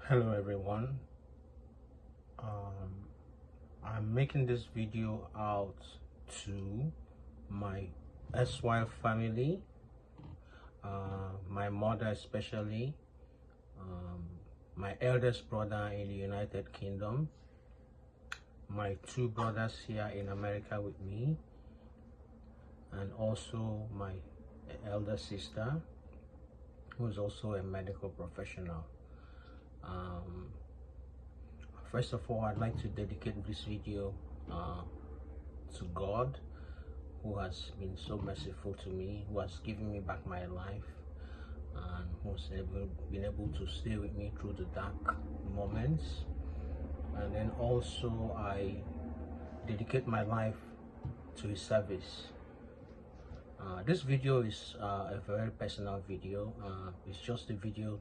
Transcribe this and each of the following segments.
Hello everyone. um, I'm making this video out to my erstwhile family, my mother especially, um, my eldest brother in the United Kingdom, my two brothers here in America with me, and also my elder sister who is also a medical professional. um, First of all, I'd like to dedicate this video to God, who has been so merciful to me, who has given me back my life, and who's been able to stay with me through the dark moments. And then also I dedicate my life to his service. This video is a very personal video. It's just a video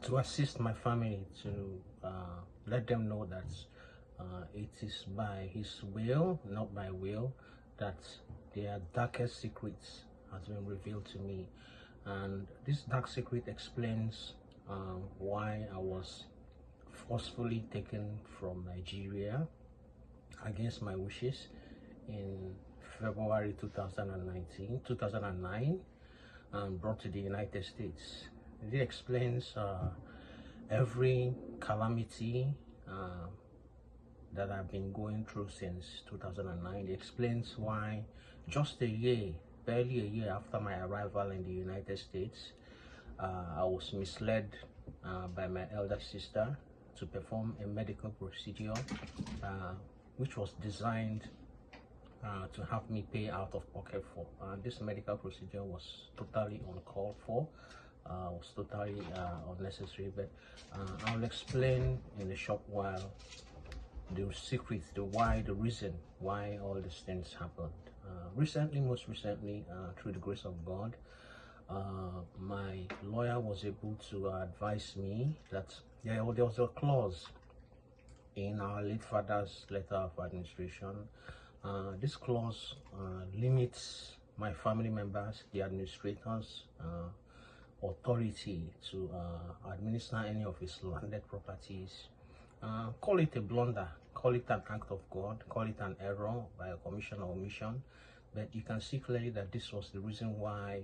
to assist my family, to let them know that it is by his will, not my will, that their darkest secrets has been revealed to me. And this dark secret explains why I was forcefully taken from Nigeria against my wishes in February 2009, and brought to the United States. It explains every calamity that I've been going through since 2009. It explains why just a year, barely a year after my arrival in the United States, I was misled by my elder sister to perform a medical procedure which was designed to have me pay out of pocket for. This medical procedure was totally uncalled for, was totally unnecessary, but I'll explain in a short while the secret, the reason why all these things happened. Most recently, through the grace of God, my lawyer was able to advise me that there was a clause in our late father's letter of administration. This clause limits my family members, the administrators, authority to administer any of his landed properties. Call it a blunder, call it an act of God, call it an error by a commission or omission, but you can see clearly that this was the reason why,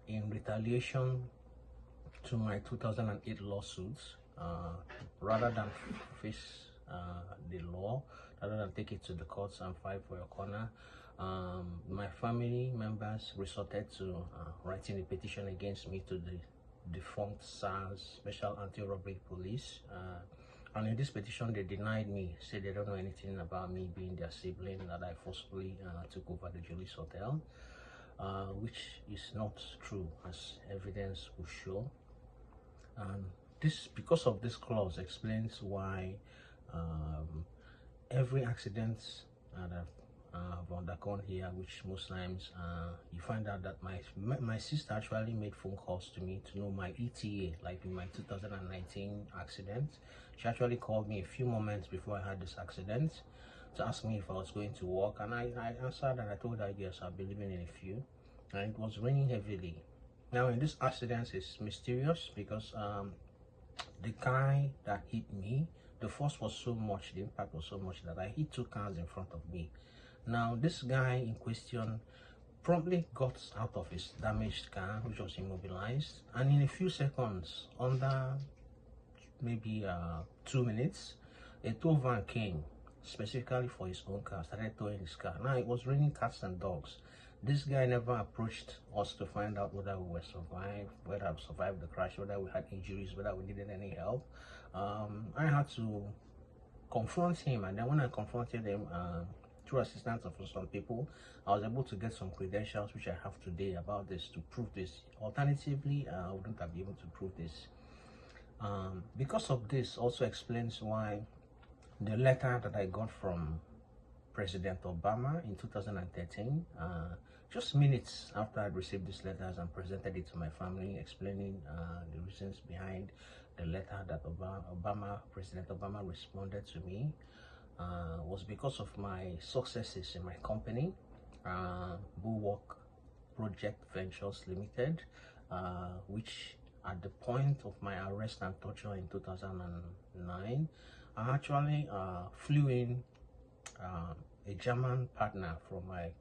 in retaliation to my 2008 lawsuits, rather than face the law, rather than take it to the courts and fight for your corner, my family members resorted to writing a petition against me to the defunct SARS, Special Anti-Robbery Police. And in this petition, they denied me, said they don't know anything about me being their sibling, that I forcefully took over the Julius Hotel, which is not true, as evidence will show. And because of this clause, explains why every accident that I've undergone here, which most times you find out that my sister actually made phone calls to me to know my ETA, like in my 2019 accident. She actually called me a few moments before I had this accident to ask me if I was going to work, and I answered and I told her yes, I'll be leaving in a few. And it was raining heavily. Now in this accident, it's mysterious because the guy that hit me, the force was so much, the impact was so much that I hit two cars in front of me. Now this guy in question promptly got out of his damaged car, which was immobilized, and in a few seconds, under maybe 2 minutes, a tow van came specifically for his own car, started towing his car. Now it was raining cats and dogs. This guy never approached us to find out whether we were survived, whether we survived the crash, whether we had injuries, whether we needed any help. I had to confront him, and then when I confronted him, through assistance of some people, I was able to get some credentials which I have today about this to prove this. Alternatively, I wouldn't have been able to prove this. Because of this also explains why the letter that I got from President Obama in 2013, just minutes after I received these letters and presented it to my family, explaining the reasons behind the letter that President Obama responded to me, was because of my successes in my company, Bulwark Project Ventures Limited, which at the point of my arrest and torture in 2009, I actually flew in a German partner from my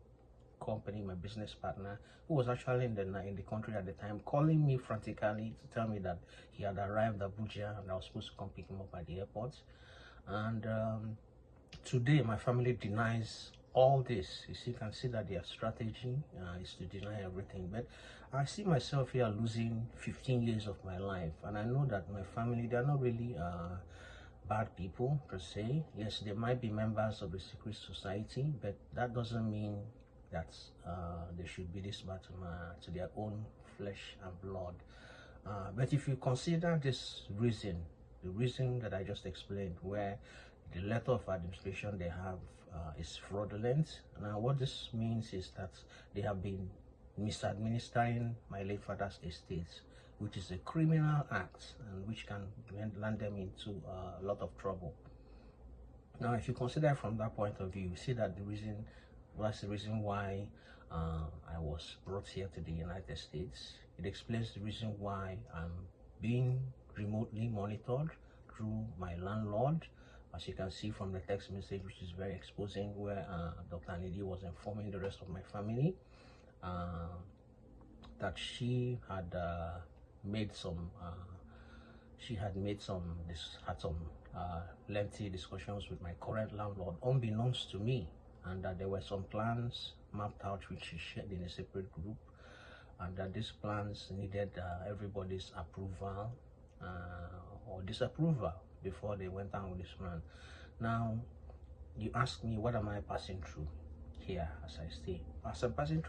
company, my business partner, who was actually in the country at the time, calling me frantically to tell me that he had arrived at Abuja and I was supposed to come pick him up at the airport. And today my family denies all this. You can see that their strategy is to deny everything. But I see myself here losing 15 years of my life, and I know that my family, they're not really bad people per se. Yes, they might be members of the secret society, but that doesn't mean that they should be this bad to their own flesh and blood. But if you consider this reason, the reason that I just explained, where the letter of administration they have is fraudulent. Now, what this means is that they have been misadministering my late father's estate, which is a criminal act and which can land them into a lot of trouble. Now, if you consider from that point of view, you see that that's the reason why I was brought here to the United States. It explains the reason why I'm being remotely monitored through my landlord. As you can see from the text message, which is very exposing, where Dr. Anidi was informing the rest of my family that she had made some lengthy discussions with my current landlord, unbeknownst to me, and that there were some plans mapped out which she shared in a separate group, and that these plans needed everybody's approval or disapproval before they went down with this man. Now, you ask me, what am I passing through here as I stay? As I'm passing through